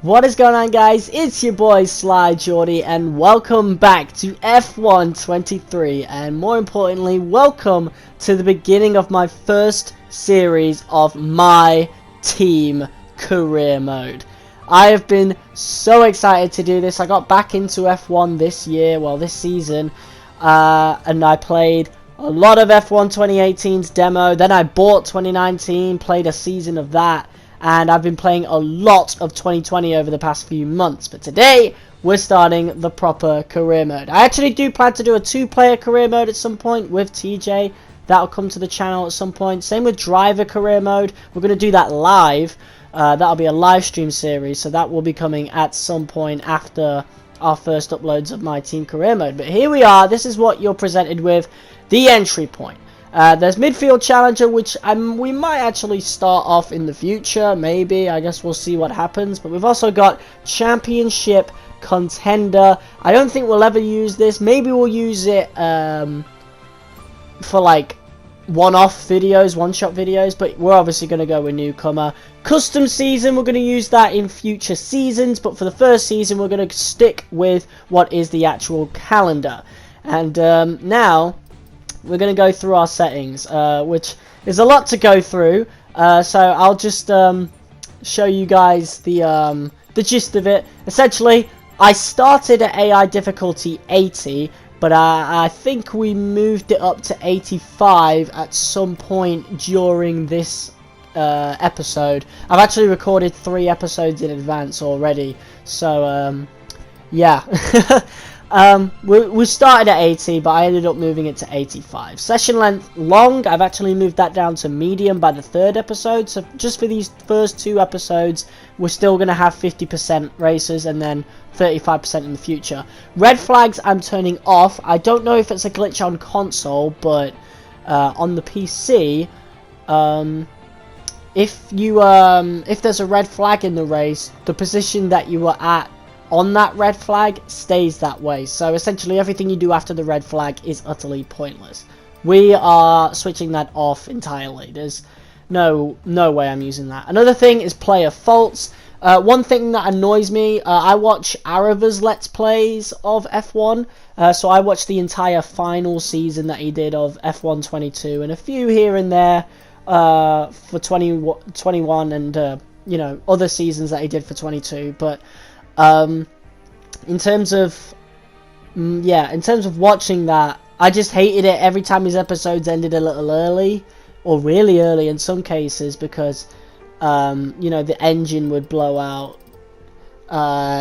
What is going on, guys? It's your boy SLY Geordie, and welcome back to F1 23, and more importantly, welcome to the beginning of my first series of My Team career mode. I have been so excited to do this. I got back into F1 this year, well this season, and I played a lot of F1 2018's demo. Then I bought 2019, played a season of that, and I've been playing a lot of 2020 over the past few months. But today, we're starting the proper career mode. I actually do plan to do a 2-player career mode at some point with TJ. That'll come to the channel at some point. Same with driver career mode. We're going to do that live. That'll be a live stream series, so that will be coming at some point after our first uploads of My Team career mode. But here we are. This is what you're presented with. The entry point. There's midfield challenger, which we might actually start off in the future, maybe. I guess we'll see what happens. But we've also got championship contender. I don't think we'll ever use this. Maybe we'll use it for like one-off videos, one-shot videos. But we're obviously going to go with newcomer. Custom season, we're going to use that in future seasons. But for the first season, we're going to stick with what is the actual calendar. And now we're going to go through our settings, which is a lot to go through. So I'll just show you guys the gist of it. Essentially, I started at AI difficulty 80, but I think we moved it up to 85 at some point during this episode. I've actually recorded 3 episodes in advance already, so yeah. We started at 80, but I ended up moving it to 85. Session length long, I've actually moved that down to medium by the 3rd episode. So just for these first 2 episodes, we're still going to have 50% races and then 35% in the future. Red flags I'm turning off. I don't know if it's a glitch on console, but on the PC, if there's a red flag in the race, the position that you were at on that red flag stays that way. So essentially everything you do after the red flag is utterly pointless. We are switching that off entirely. There's no way I'm using that. Another thing is player faults. One thing that annoys me, I watch Arava's Let's Plays of F1. So I watched the entire final season that he did of F1 22 and a few here and there for 21 and you know, other seasons that he did for 22. But in terms of watching that, I just hated it every time his episodes ended a little early, or really early in some cases, because you know, the engine would blow out.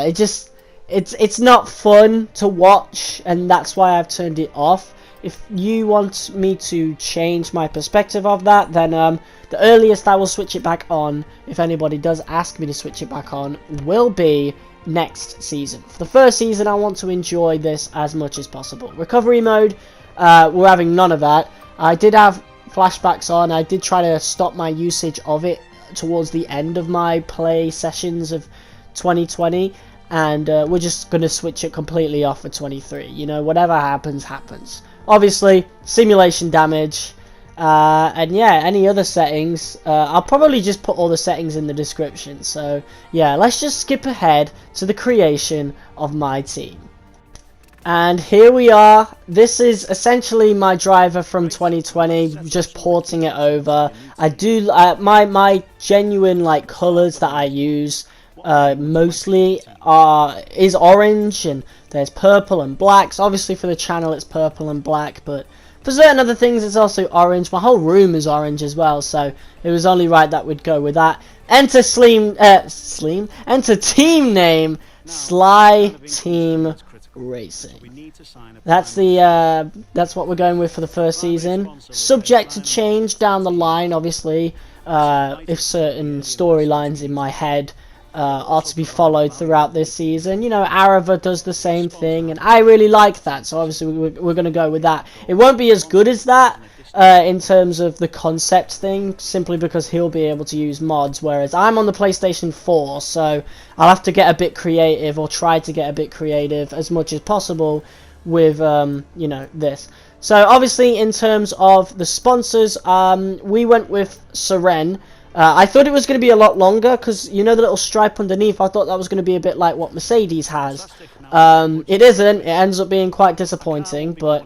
It's not fun to watch, and that's why I've turned it off. If you want me to change my perspective of that, then the earliest I will switch it back on, if anybody does ask me to switch it back on, will be next season. For the first season, I want to enjoy this as much as possible. Recovery mode, we're having none of that. I did have flashbacks on. I did try to stop my usage of it towards the end of my play sessions of 2020, and we're just going to switch it completely off for 23. You know, whatever happens, happens. Obviously, simulation damage, and yeah, any other settings, I'll probably just put all the settings in the description. So yeah, let's just skip ahead to the creation of My Team. And here we are. This is essentially my driver from 2020, just porting it over. I do my genuine like colors that I use mostly is orange, and there's purple and black. So obviously for the channel it's purple and black, but for certain other things it's also orange. My whole room is orange as well, so it was only right that we'd go with that. Enter enter team name SLY Team Racing. That's what we're going with for the first season. Subject to change down the line, obviously, if certain storylines in my head are to be followed throughout this season. You know, Arava does the same thing, and I really like that, so obviously we're going to go with that. It won't be as good as that in terms of the concept thing, simply because he'll be able to use mods, whereas I'm on the PlayStation 4, so I'll have to get a bit creative, or try to get a bit creative as much as possible with you know, this. So obviously in terms of the sponsors, we went with Seren. I thought it was going to be a lot longer because, you know, the little stripe underneath, I thought that was going to be a bit like what Mercedes has. It isn't. It ends up being quite disappointing, but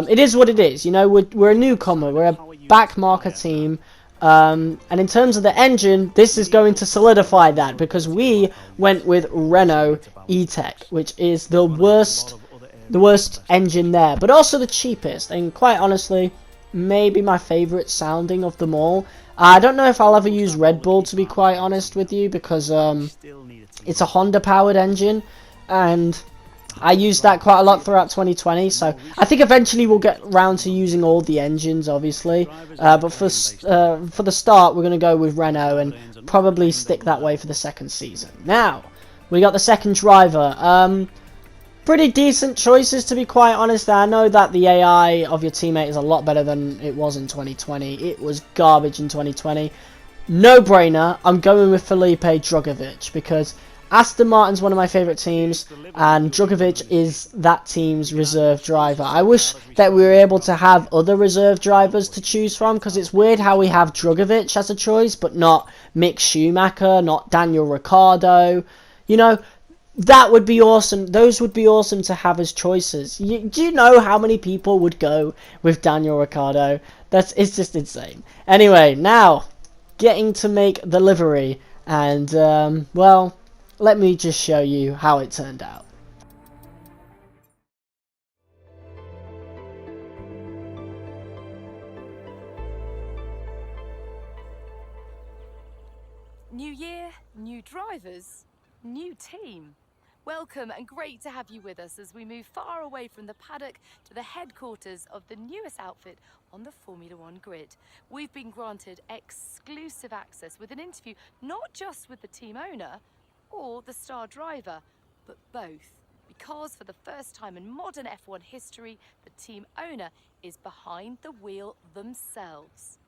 it is what it is. You know, we're a newcomer. We're a back marker team. And in terms of the engine, this is going to solidify that because we went with Renault E-Tech, which is the worst engine there, but also the cheapest, and quite honestly, maybe my favourite sounding of them all. I don't know if I'll ever use Red Bull, to be quite honest with you, because it's a Honda powered engine, and I used that quite a lot throughout 2020, so I think eventually we'll get round to using all the engines, obviously, but for the start we're going to go with Renault and probably stick that way for the second season. Now, we got the second driver. Pretty decent choices, to be quite honest. I know that the AI of your teammate is a lot better than it was in 2020. It was garbage in 2020. No brainer, I'm going with Felipe Drugovich because Aston Martin's one of my favourite teams and Drugovich is that team's reserve driver. I wish that we were able to have other reserve drivers to choose from because it's weird how we have Drugovich as a choice but not Mick Schumacher, not Daniel Ricciardo. You know, that would be awesome. Those would be awesome to have as choices. Do you know how many people would go with Daniel Ricciardo? It's just insane. Anyway, now getting to make the livery, and well, let me just show you how it turned out. New year, new drivers, new team. Welcome and great to have you with us as we move far away from the paddock to the headquarters of the newest outfit on the Formula One grid. We've been granted exclusive access with an interview not just with the team owner or the star driver, but both. Because for the first time in modern F1 history, the team owner is behind the wheel themselves.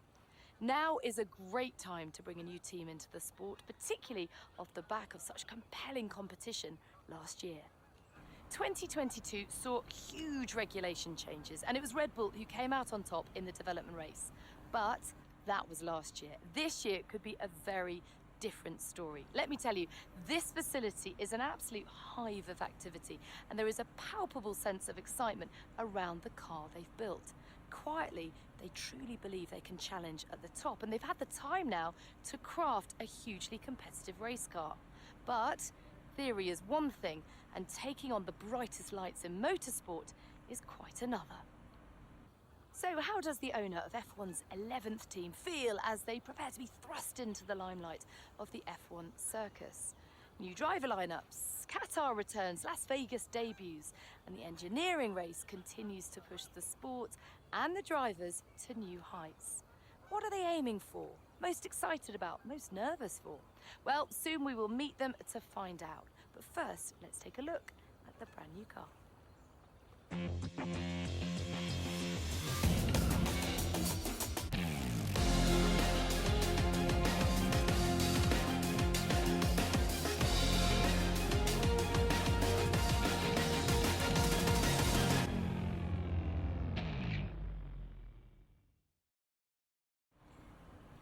Now is a great time to bring a new team into the sport, particularly off the back of such compelling competition last year. 2022 saw huge regulation changes, and it was Red Bull who came out on top in the development race. But that was last year. This year could be a very different story. Let me tell you, this facility is an absolute hive of activity, and there is a palpable sense of excitement around the car they've built. Quietly, they truly believe they can challenge at the top, and they've had the time now to craft a hugely competitive race car. But theory is one thing, and taking on the brightest lights in motorsport is quite another. So how does the owner of F1's 11th team feel as they prepare to be thrust into the limelight of the F1 circus? New driver lineups, Qatar returns, Las Vegas debuts, and the engineering race continues to push the sport and the drivers to new heights. What are they aiming for? Most excited about? Most nervous for? Well, soon we will meet them to find out. But first, let's take a look at the brand new car.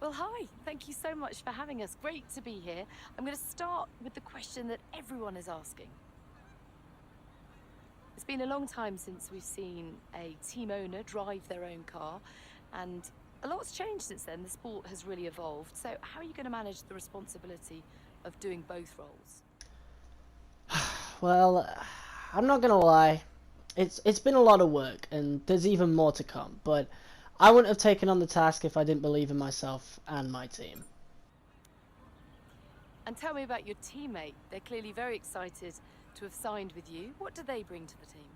Well, hi, thank you so much for having us. Great to be here. I'm going to start with the question that everyone is asking. It's been a long time since we've seen a team owner drive their own car, and a lot's changed since then. The sport has really evolved. So how are you going to manage the responsibility of doing both roles? Well, I'm not gonna lie, it's been a lot of work, and there's even more to come, but I wouldn't have taken on the task if I didn't believe in myself and my team. And tell me about your teammate. They're clearly very excited to have signed with you. What do they bring to the team?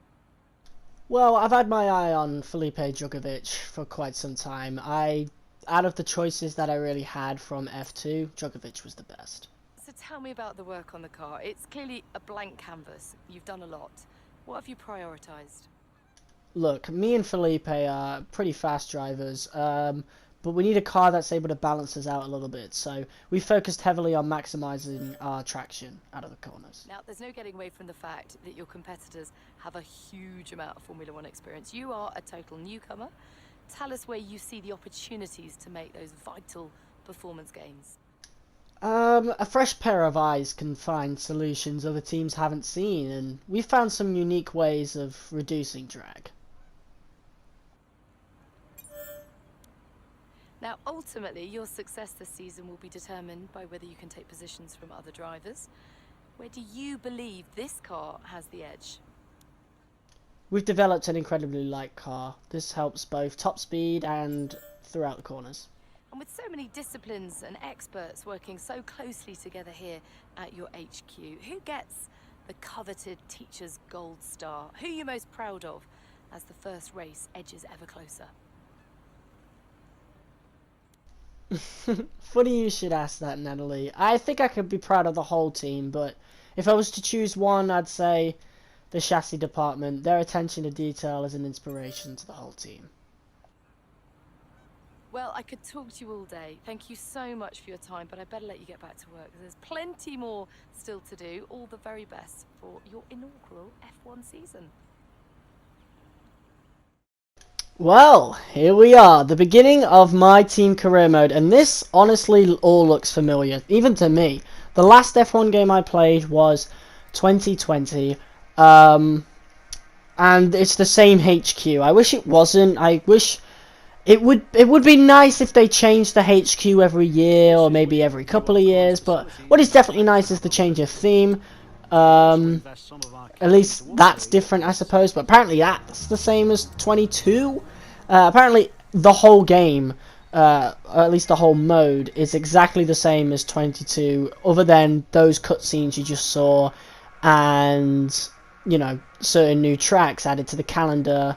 Well, I've had my eye on Felipe Drugovich for quite some time. Out of the choices that I really had from F2, Drugovich was the best. So tell me about the work on the car. It's clearly a blank canvas. You've done a lot. What have you prioritised? Look, me and Felipe are pretty fast drivers, but we need a car that's able to balance us out a little bit, so we focused heavily on maximising our traction out of the corners. Now, there's no getting away from the fact that your competitors have a huge amount of Formula One experience. You are a total newcomer. Tell us where you see the opportunities to make those vital performance gains? A fresh pair of eyes can find solutions other teams haven't seen, and we've found some unique ways of reducing drag. Now, ultimately, your success this season will be determined by whether you can take positions from other drivers. Where do you believe this car has the edge? We've developed an incredibly light car. This helps both top speed and throughout the corners. And with so many disciplines and experts working so closely together here at your HQ, who gets the coveted Teacher's Gold Star? Who are you most proud of as the first race edges ever closer? Funny you should ask that, Natalie. I think I could be proud of the whole team, but if I was to choose one, I'd say the chassis department. Their attention to detail is an inspiration to the whole team. Well, I could talk to you all day. Thank you so much for your time, but I better let you get back to work. There's plenty more still to do. All the very best for your inaugural F1 season. Well, here we are, the beginning of my team career mode, and this honestly all looks familiar, even to me. The last F1 game I played was 2020, and it's the same HQ. I wish it wasn't. I wish it would be nice if they changed the HQ every year, or maybe every couple of years, but what is definitely nice is the change of theme. At least that's different, I suppose, but apparently that's the same as 22. Apparently the whole game, or at least the whole mode, is exactly the same as 22, other than those cutscenes you just saw, and, you know, certain new tracks added to the calendar.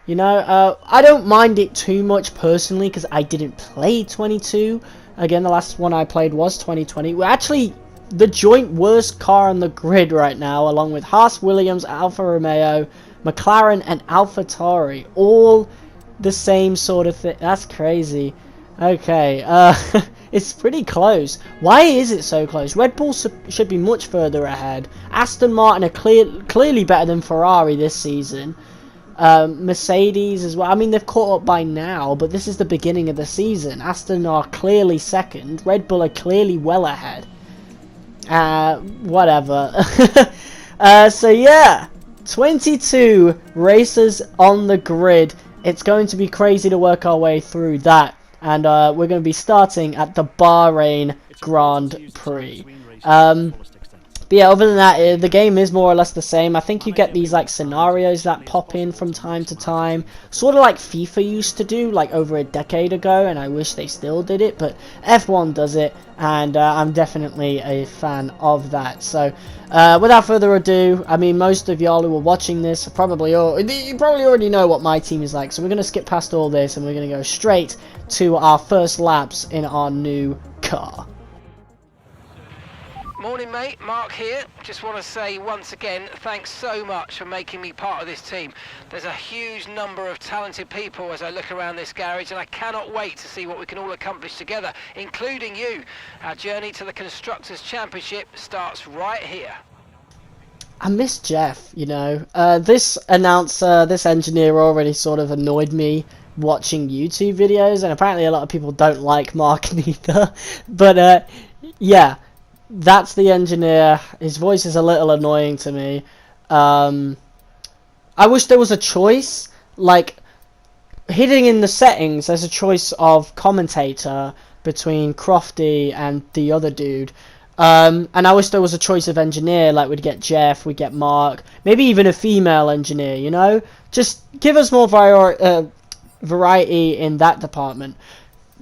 You know, I don't mind it too much personally, because I didn't play 22. Again, the last one I played was 2020. We're actually the joint worst car on the grid right now, along with Haas, Williams, Alfa Romeo, McLaren, and AlphaTauri. All the same sort of thing. That's crazy. Okay, it's pretty close. Why is it so close? Red Bull should be much further ahead. Aston Martin are clearly better than Ferrari this season. Mercedes as well. I mean, they've caught up by now, but this is the beginning of the season. Aston are clearly second. Red Bull are clearly well ahead. Whatever. So yeah, 22 races on the grid. It's going to be crazy to work our way through that, and we're going to be starting at the Bahrain Grand Prix. But yeah, other than that, the game is more or less the same. I think you get these like scenarios that pop in from time to time, sort of like FIFA used to do, like over a decade ago, and I wish they still did it, but F1 does it, and I'm definitely a fan of that. So, without further ado, I mean, most of y'all who are watching this you probably already know what my team is like, so we're going to skip past all this, and we're going to go straight to our first laps in our new car. Morning mate, Mark here. Just want to say once again, thanks so much for making me part of this team. There's a huge number of talented people as I look around this garage, and I cannot wait to see what we can all accomplish together, including you. Our journey to the Constructors' Championship starts right here. I miss Jeff, you know. This announcer, this engineer already sort of annoyed me watching YouTube videos, and apparently a lot of people don't like Mark neither. But yeah. That's the engineer. His voice is a little annoying to me. I wish there was a choice, like hidden in the settings. There's a choice of commentator between Crofty and the other dude. And I wish there was a choice of engineer, like we'd get Jeff, we'd get Mark, maybe even a female engineer. You know, just give us more variety in that department.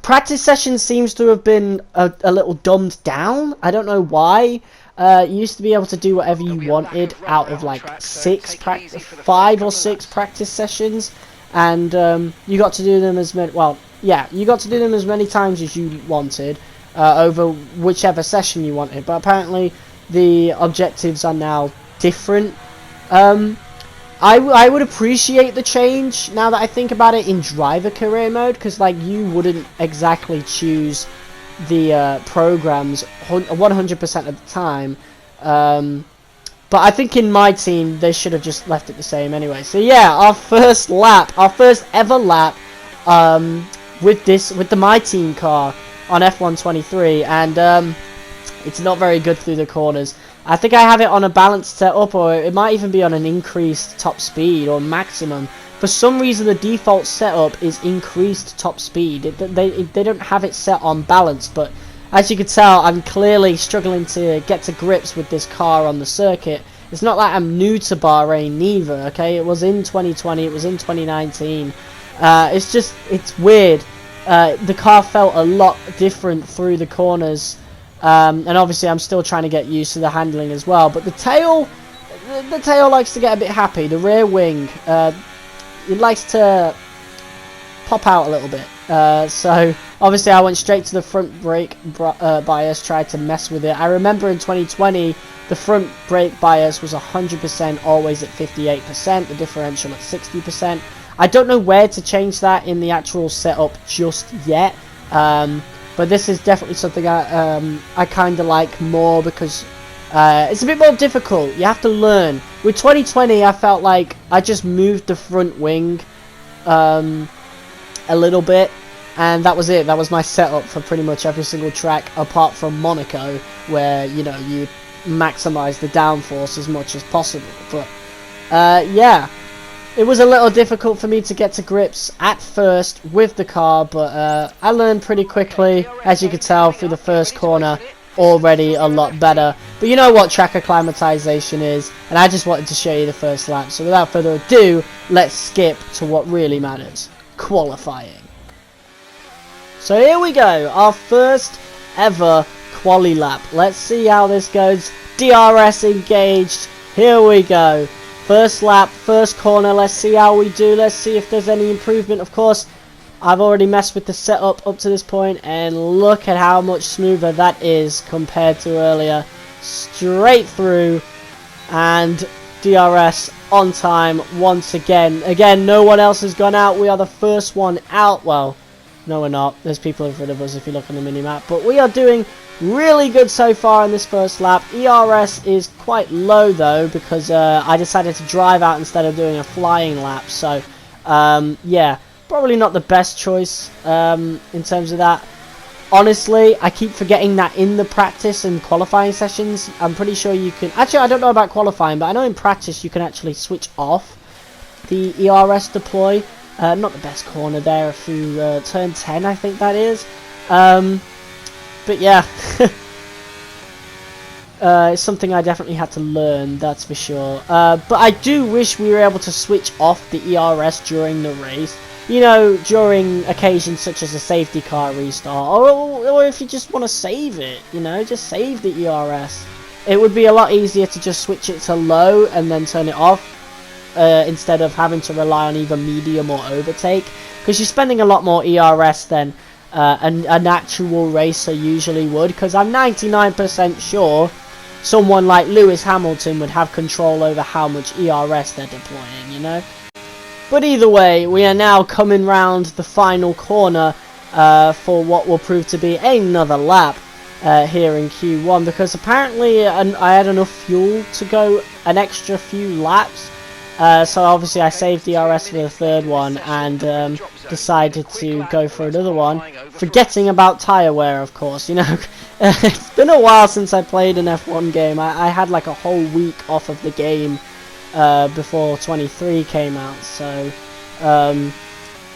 Practice session seems to have been a little dumbed down. I don't know why. You used to be able to do whatever you wanted out of like 5 or 6 practice sessions, and you got to do them as many. Well, yeah, you got to do them as many times as you wanted over whichever session you wanted. But apparently, the objectives are now different. I would appreciate the change now that I think about it in driver career mode, because like you wouldn't exactly choose the programs 100% of the time, but I think in my team they should have just left it the same anyway. So yeah, our first ever lap with the MyTeam car. on F123, and it's not very good through the corners. I think I have it on a balanced setup, or it might even be on an increased top speed or maximum. For some reason, the default setup is increased top speed. They don't have it set on balance, but as you can tell, I'm clearly struggling to get to grips with this car on the circuit. It's not like I'm new to Bahrain neither, okay? It was in 2020, it was in 2019. It's weird. The car felt a lot different through the corners. And obviously I'm still trying to get used to the handling as well. But the tail likes to get a bit happy. The rear wing, it likes to pop out a little bit. So obviously I went straight to the front brake bias, tried to mess with it. I remember in 2020 the front brake bias was 100%, always at 58%, the differential at 60%. I don't know where to change that in the actual setup just yet. But this is definitely something I kind of like more, because it's a bit more difficult. You have to learn. With 2020, I felt like I just moved the front wing a little bit, and that was it. That was my setup for pretty much every single track, apart from Monaco, where, you know, you maximize the downforce as much as possible. But yeah. It was a little difficult for me to get to grips at first with the car, but I learned pretty quickly, as you could tell through the first corner, already a lot better. But you know what track acclimatization is, and I just wanted to show you the first lap. So without further ado, let's skip to what really matters, qualifying. So here we go, our first ever quali lap. Let's see how this goes. DRS engaged, here we go. First lap, first corner, let's see how we do, let's see if there's any improvement. Of course, I've already messed with the setup up to this point, and look at how much smoother that is compared to earlier. Straight through, and DRS on time once again. Again, no one else has gone out, we are the first one out. Well, no we're not, there's people in front of us if you look on the mini-map, but we are doing really good so far in this first lap. ERS is quite low though, because I decided to drive out instead of doing a flying lap. So yeah, probably not the best choice in terms of that. Honestly, I keep forgetting that in the practice and qualifying sessions, I'm pretty sure you can... Actually, I don't know about qualifying, but I know in practice you can actually switch off the ERS deploy. Not the best corner there through turn 10, I think that is. But yeah, it's something I definitely had to learn, that's for sure. But I do wish we were able to switch off the ERS during the race. You know, during occasions such as a safety car restart, or if you just want to save it, you know, just save the ERS. It would be a lot easier to just switch it to low and then turn it off, instead of having to rely on either medium or overtake, because you're spending a lot more ERS than an actual racer usually would, because I'm 99% sure someone like Lewis Hamilton would have control over how much ERS they're deploying, you know. But either way, we are now coming round the final corner for what will prove to be another lap here in Q1, because apparently I had enough fuel to go an extra few laps. So obviously I saved the RS for the third one, and decided to go for another one, forgetting about tyre wear, of course. You know, it's been a while since I played an F1 game. I had like a whole week off of the game before 23 came out, so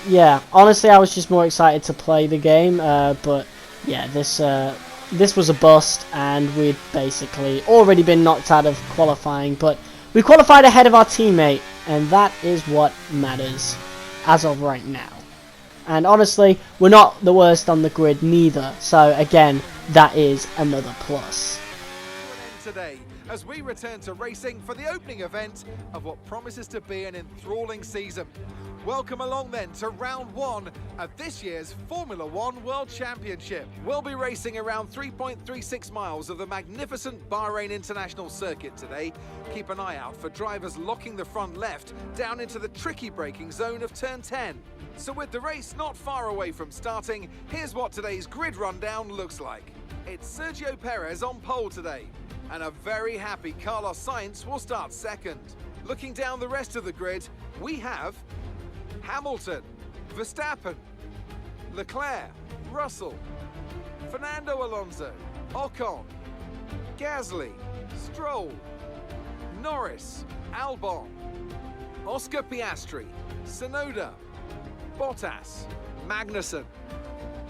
yeah, honestly I was just more excited to play the game, but yeah, this was a bust, and we'd basically already been knocked out of qualifying, but we qualified ahead of our teammate, and that is what matters as of right now. And honestly, we're not the worst on the grid neither, so again, that is another plus. Today, as we return to racing for the opening event of what promises to be an enthralling season. Welcome along then to round one of this year's Formula One World Championship. We'll be racing around 3.36 miles of the magnificent Bahrain International Circuit today. Keep an eye out for drivers locking the front left down into the tricky braking zone of turn 10. So with the race not far away from starting, here's what today's grid rundown looks like. It's Sergio Perez on pole today, and a very happy Carlos Sainz will start second. Looking down the rest of the grid, we have Hamilton, Verstappen, Leclerc, Russell, Fernando Alonso, Ocon, Gasly, Stroll, Norris, Albon, Oscar Piastri, Tsunoda, Bottas, Magnussen,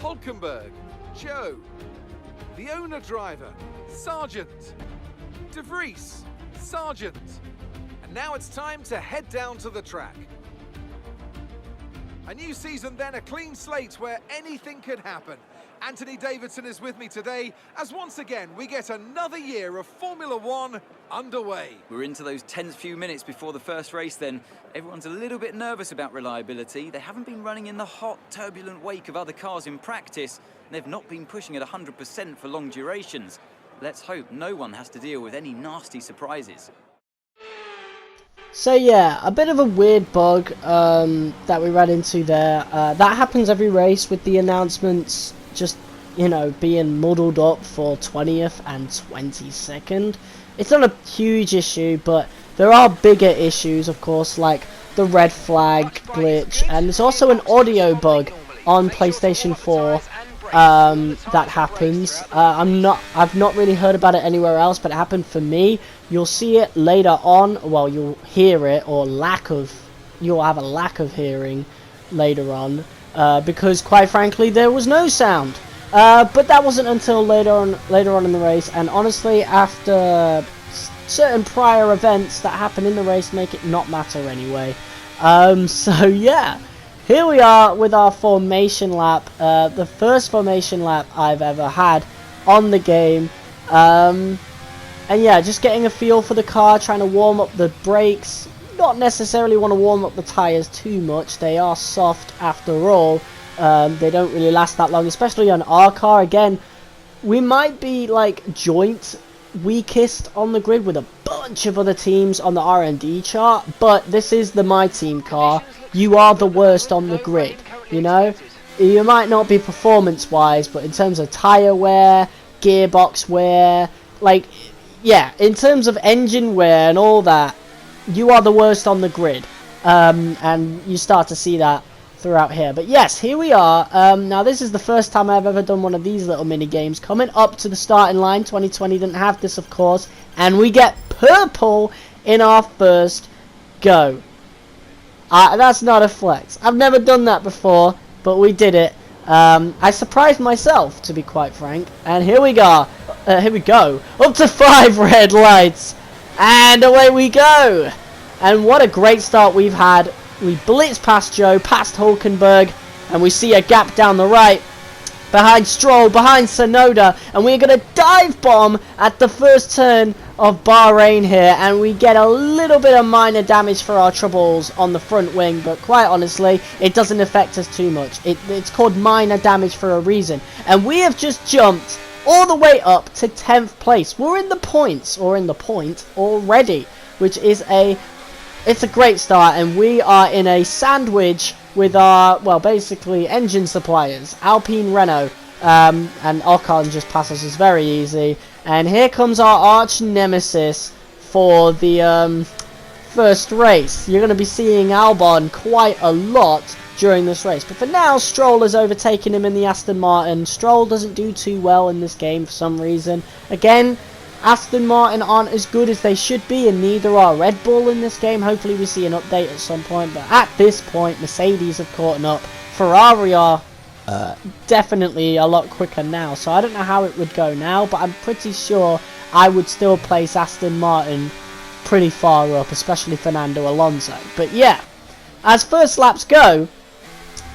Hulkenberg, Joe, the owner driver, Sargent, De Vries, Sargent. And now it's time to head down to the track. A new season then, a clean slate where anything could happen. Anthony Davidson is with me today as once again we get another year of Formula One underway. We're into those tense few minutes before the first race then. Everyone's a little bit nervous about reliability. They haven't been running in the hot, turbulent wake of other cars in practice. And they've not been pushing at 100% for long durations. Let's hope no one has to deal with any nasty surprises. So yeah, a bit of a weird bug that we ran into there. That happens every race with the announcements just, you know, being muddled up for 20th and 22nd. It's not a huge issue, but there are bigger issues, of course, like the red flag glitch, and there's also an audio bug on PlayStation 4 that happens. I've not really heard about it anywhere else, but it happened for me. You'll see it later on. Well, you'll hear it, or you'll have a lack of hearing later on, because quite frankly there was no sound. But that wasn't until later on in the race, and honestly, after certain prior events that happen in the race, make it not matter anyway. So yeah. Here we are with our formation lap, the first formation lap I've ever had on the game, and yeah, just getting a feel for the car, trying to warm up the brakes. Not necessarily want to warm up the tyres too much, they are soft after all. They don't really last that long, especially on our car. Again, we might be like joint weakest on the grid with a bunch of other teams on the R&D chart, but this is the MyTeam car. You are the worst on the grid, you know? You might not be performance-wise, but in terms of tyre wear, gearbox wear, like, yeah, in terms of engine wear and all that, you are the worst on the grid. And you start to see that throughout here. But yes, here we are. Now, this is the first time I've ever done one of these little mini-games. Coming up to the starting line, 2020 didn't have this, of course, and we get purple in our first go. That's not a flex. I've never done that before, but we did it. I surprised myself, to be quite frank. And here we go. Up to 5 red lights. And away we go. And what a great start we've had. We blitz past Joe, past Hulkenberg, and we see a gap down the right. Behind Stroll, behind Tsunoda, and we're going to dive bomb at the first turn of Bahrain here, and we get a little bit of minor damage for our troubles on the front wing, but quite honestly, it doesn't affect us too much. It's called minor damage for a reason, and we have just jumped all the way up to 10th place. We're in the points, or in the point already, which is it's a great start, and we are in a sandwich with our, well, basically engine suppliers, Alpine, Renault, and Ocon just passes us very easy. And here comes our arch nemesis for the first race. You're going to be seeing Albon quite a lot during this race, but for now Stroll has overtaken him in the Aston Martin. Stroll doesn't do too well in this game for some reason. Again, Aston Martin aren't as good as they should be, and neither are Red Bull in this game. Hopefully we see an update at some point, but at this point Mercedes have caught up. Ferrari are definitely a lot quicker now, so I don't know how it would go now, but I'm pretty sure I would still place Aston Martin pretty far up, especially Fernando Alonso. But yeah, as first laps go,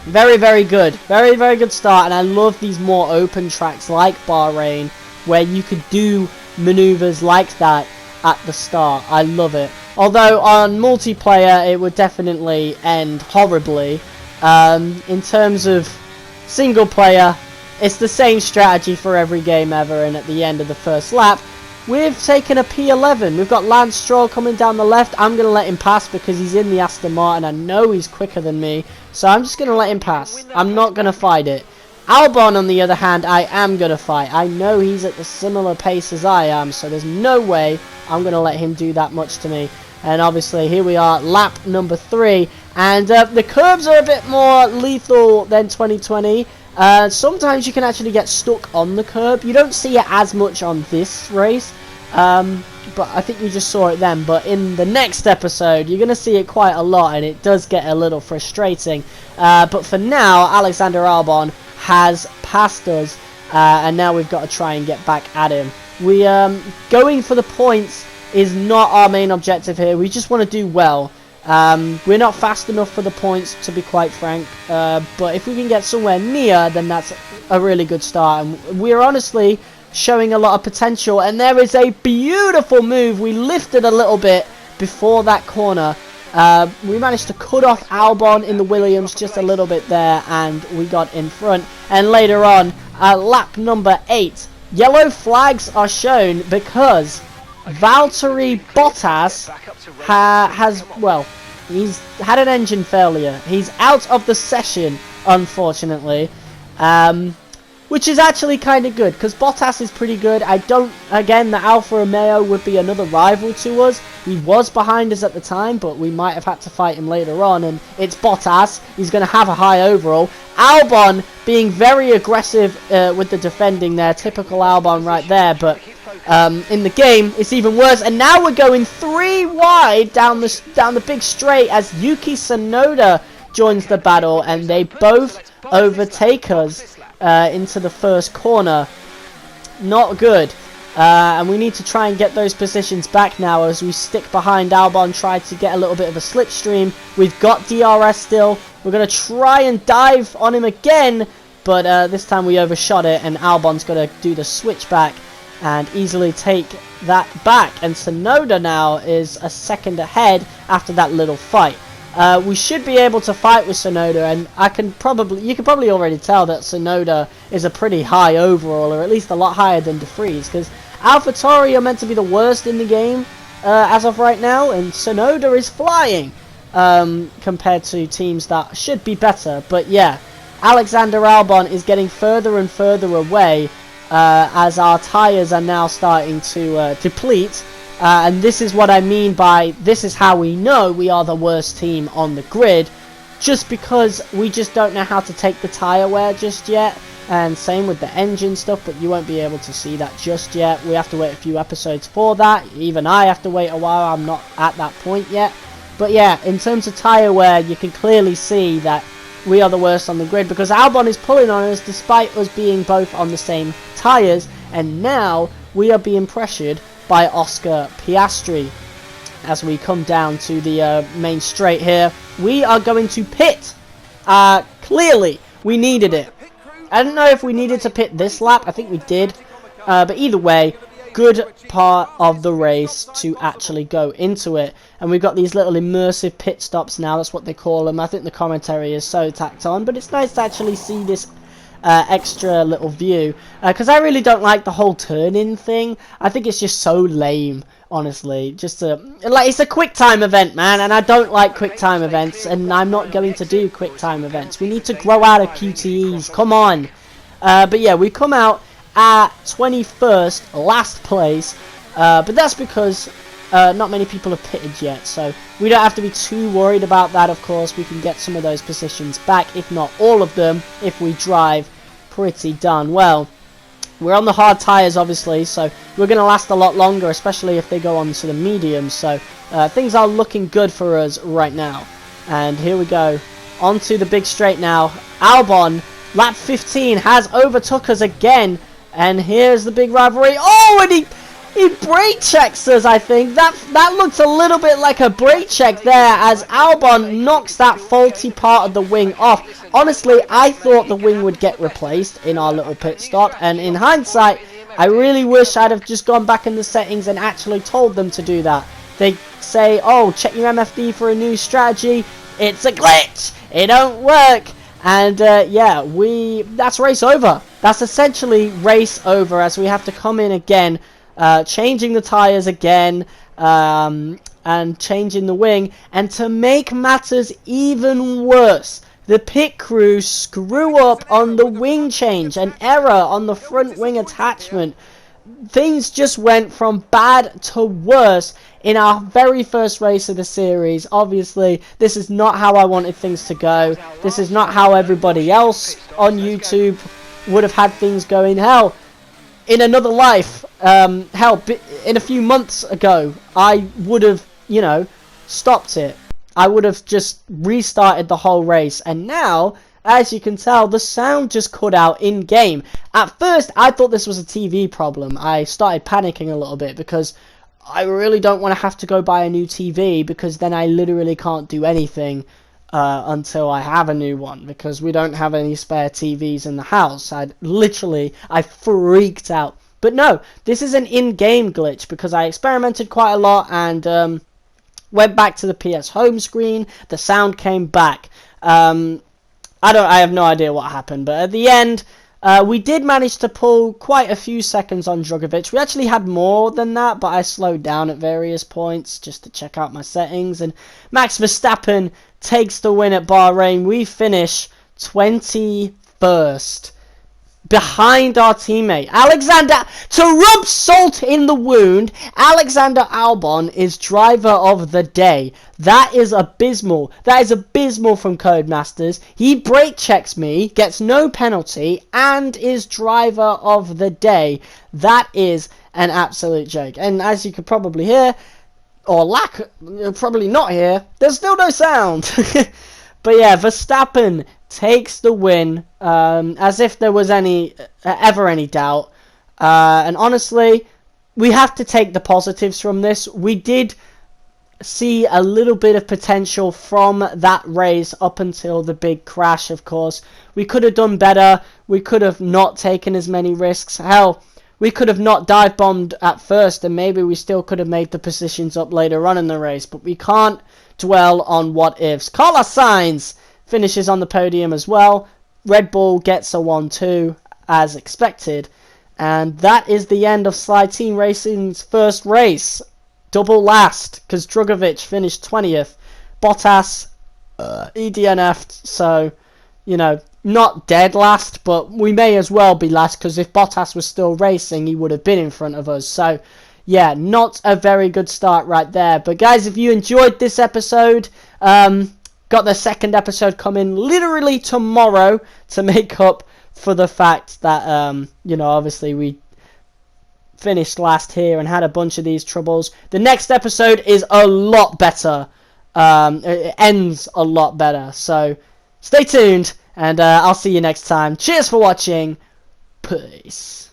very, very good. Very, very good start, and I love these more open tracks like Bahrain, where you could do maneuvers like that at the start. I love it. Although on multiplayer it would definitely end horribly. In terms of single player, it's the same strategy for every game ever, and at the end of the first lap we've taken a P11. We've got Lance Stroll coming down the left. I'm going to let him pass because he's in the Aston Martin. I know he's quicker than me, so I'm just going to let him pass. I'm not going to fight it. Albon, on the other hand, I am going to fight. I know he's at the similar pace as I am, so there's no way I'm going to let him do that much to me. And obviously, here we are, lap number 3. And the curbs are a bit more lethal than 2020. Sometimes you can actually get stuck on the curb. You don't see it as much on this race, but I think you just saw it then. But in the next episode, you're going to see it quite a lot, and it does get a little frustrating. But for now, Alexander Albon has passed us, and now we've got to try and get back at him. We going for the points is not our main objective here. We just want to do well. We're not fast enough for the points, to be quite frank, but if we can get somewhere near, then that's a really good start, and we're honestly showing a lot of potential. And there is a beautiful move. We lifted a little bit before that corner. We managed to cut off Albon in the Williams just a little bit there, and we got in front. And later on, lap number 8, yellow flags are shown because Valtteri Bottas has, well, he's had an engine failure. He's out of the session, unfortunately, which is actually kind of good because Bottas is pretty good. Again, the Alfa Romeo would be another rival to us. He was behind us at the time, but we might have had to fight him later on, and it's Bottas. He's going to have a high overall. Albon being very aggressive with the defending there, typical Albon right there, but in the game it's even worse. And now we're going 3 wide down the big straight as Yuki Tsunoda joins the battle, and they both overtake us into the first corner. Not good. And we need to try and get those positions back now as we stick behind Albon, try to get a little bit of a slipstream. We've got DRS still. We're going to try and dive on him again, but this time we overshot it, and Albon's going to do the switchback and easily take that back. And Tsunoda now is a second ahead after that little fight. We should be able to fight with Tsunoda, and you can probably already tell that Tsunoda is a pretty high overall, or at least a lot higher than De Vries, because AlphaTauri are meant to be the worst in the game as of right now, and Tsunoda is flying compared to teams that should be better. But yeah, Alexander Albon is getting further and further away as our tyres are now starting to deplete. And this is what I mean by this is how we know we are the worst team on the grid, just because we just don't know how to take the tyre wear just yet. And same with the engine stuff, but you won't be able to see that just yet. We have to wait a few episodes for that. Even I have to wait a while. I'm not at that point yet. But yeah, in terms of tyre wear, you can clearly see that we are the worst on the grid, because Albon is pulling on us despite us being both on the same tyres. And now we are being pressured by Oscar Piastri as we come down to the main straight here. We are going to pit. Clearly, we needed it. I don't know if we needed to pit this lap. I think we did. But either way, good part of the race to actually go into it. And we've got these little immersive pit stops now. That's what they call them. I think the commentary is so tacked on, but it's nice to actually see this extra little view, because I really don't like the whole turn-in thing. I think it's just so lame, honestly. Just it's a quick time event, man, and I don't like quick time events, and I'm not going to do quick time events. We need to grow out of QTEs. Come on. But yeah, we come out at 21st, last place, but that's because not many people have pitted yet, so we don't have to be too worried about that. Of course, we can get some of those positions back, if not all of them, if we drive pretty darn well. We're on the hard tyres, obviously, so we're going to last a lot longer, especially if they go on to the mediums, so things are looking good for us right now. And here we go, onto the big straight now. Albon, lap 15, has overtook us again, and here's the big rivalry. Oh, and he brake checks us, I think. That looks a little bit like a brake check there as Albon knocks that faulty part of the wing off. Honestly, I thought the wing would get replaced in our little pit stop, and in hindsight, I really wish I'd have just gone back in the settings and actually told them to do that. They say, oh, check your MFD for a new strategy. It's a glitch. It don't work. And yeah, that's race over. That's essentially race over, as we have to come in again, changing the tyres again, and changing the wing. And to make matters even worse, the pit crew screw up on the wing change, an error on the front wing attachment. things just went from bad to worse in our very first race of the series. Obviously, this is not how I wanted things to go. This is not how everybody else on YouTube would have had things going. Hell, in another life, hell, in a few months ago, I would have, you know, stopped it. I would have just restarted the whole race. And now, as you can tell, the sound just cut out in game. At first, I thought this was a TV problem. I started panicking a little bit because I really don't want to have to go buy a new TV, because then I literally can't do anything until I have a new one, because we don't have any spare TVs in the house. I freaked out. But no, this is an in-game glitch, because I experimented quite a lot and went back to the PS home screen. The sound came back. I have no idea what happened, but at the end, we did manage to pull quite a few seconds on Drugovich. We actually had more than that, but I slowed down at various points just to check out my settings. And Max Verstappen takes the win at Bahrain. We finish 21st. Behind our teammate Alexander. To rub salt in the wound, Alexander Albon is driver of the day. That is abysmal. That is abysmal from Codemasters. He brake checks me, gets no penalty, and is driver of the day. That is an absolute joke. And as you could probably hear, or probably not hear, there's still no sound. But yeah, Verstappen takes the win, as if there was ever any doubt. And honestly, we have to take the positives from this. We did see a little bit of potential from that race up until the big crash, of course. We could have done better. We could have not taken as many risks. Hell, we could have not dive bombed at first, and maybe we still could have made the positions up later on in the race. But we can't dwell on what ifs. Carlos Sainz finishes on the podium as well. Red Bull gets a 1-2 as expected. And that is the end of SLY Team Racing's first race. Double last, because Drugovich finished 20th. Bottas EDNF'd, so, you know, not dead last, but we may as well be last, because if Bottas was still racing, he would have been in front of us. So, yeah, not a very good start right there. But guys, if you enjoyed this episode, got the second episode coming literally tomorrow to make up for the fact that, you know, obviously we finished last here and had a bunch of these troubles. The next episode is a lot better. It ends a lot better. So stay tuned, and I'll see you next time. Cheers for watching. Peace.